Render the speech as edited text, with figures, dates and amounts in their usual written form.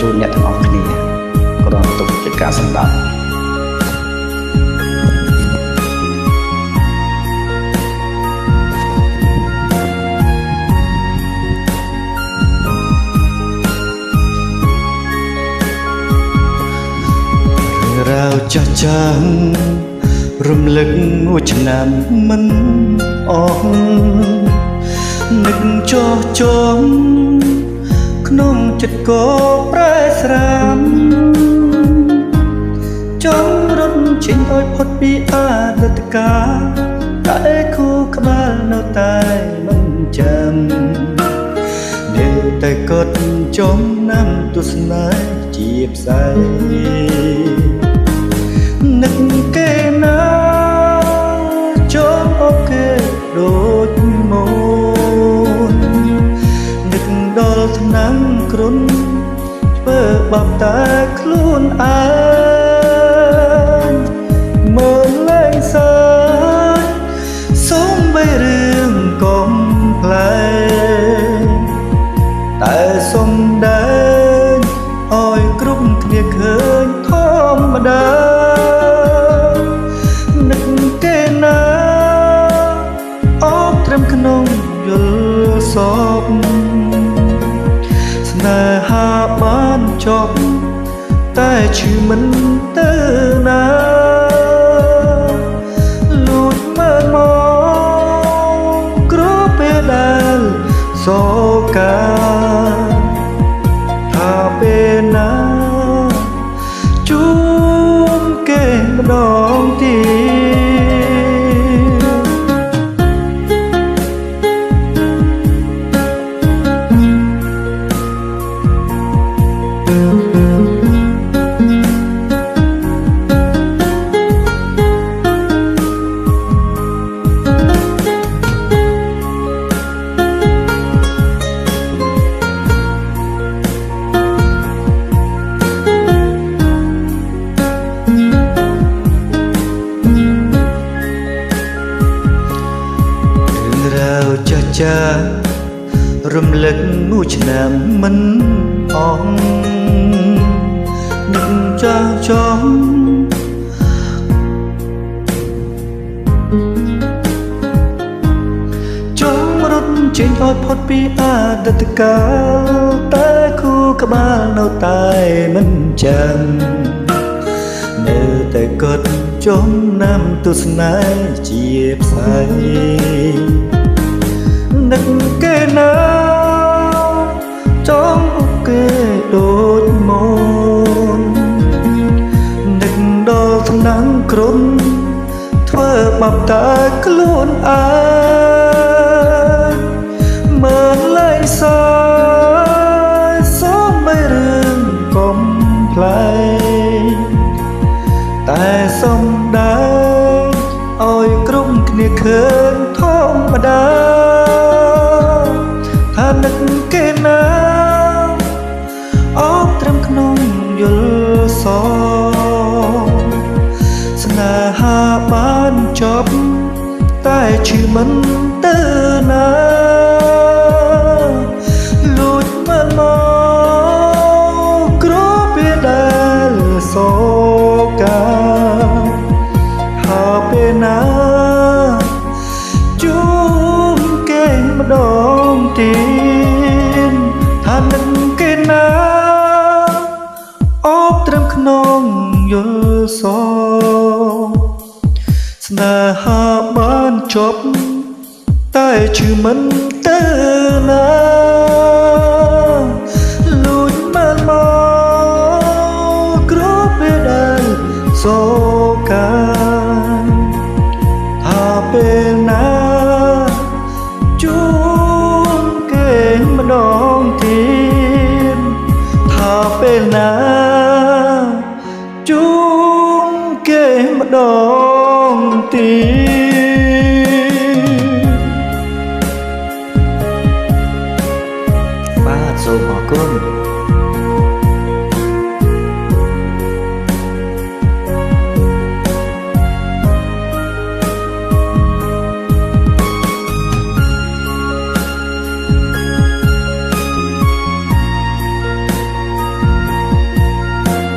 ជូនអ្នកទាំងអស់គ្នាគ្រាន់ទុកជាការសម្ដែងរៅចាស់ចាស់រំលឹកមួយឆ្នាំមិនអស់នឹកចោះចមក្នុងចិត្តក៏ប្រែស្រាមចង់រត់ចេញឲ្យផុតពីអតីតកាលតែគូក្បាលនៅតែមិនចាំនៅតែកត់ចំណាំទស្សនាជាផ្សាយនឹកគេណាចូលអបគេដូចមុននឹកដល់ថ្នាំគ្រុនធ្វើបាបតែខ្លួនឯងមើលលែងសាយសូមបីរឿងកុំផ្លែងតែសូមដែរឲ្យគ្រប់គ្នាឃើញធម្មតាក្នុងយល់សពស្នេហាបានចប់តែឈឺមិនទៅណាលួចមើលមកគ្រប់ពេលដែលសោកាថាពេលណាជួបគេម្ដងទៀតចារំលឹកមួយឆ្នាំមិនអស់នឹកចាស់ចំចង់រត់ចេញឲ្យផុតពីអតីតកាលតែគូក្បាលនៅតែមិនចាំនៅតែកត់ចំណាំទស្សនាជាផ្សាយនឹកគេណាចង់អុកគេដូចមុននឹកដល់ថ្នាំគ្រុនធ្វើបាបតែខ្លួនឯងមើលលែងសាយសូមបីរឿងកុំផ្លែងតែសូមដែរឲ្យគ្រប់គ្នាឃើញធម្មតាថានឹកគេណាអបត្រឹមក្នុងយល់សស្នេហាបានចប់តែឈឺមិនទៅណាលួចមើលមកគ្រប់ពេលដែលសោកាថាពេលណាជួបគេម្ដងទៀតថានឹកគេណាអបត្រឹមក្នុងយល់សស្នេហាបានចប់តែឈឺមិនទៅណាលួចមើលមកគ្រប់ពេលដែលសោកាថាពេលណាជួបគេម្ដងទៀតថាពេលណាជួបគេម្ដងទៀតបាទសូមអរគុណ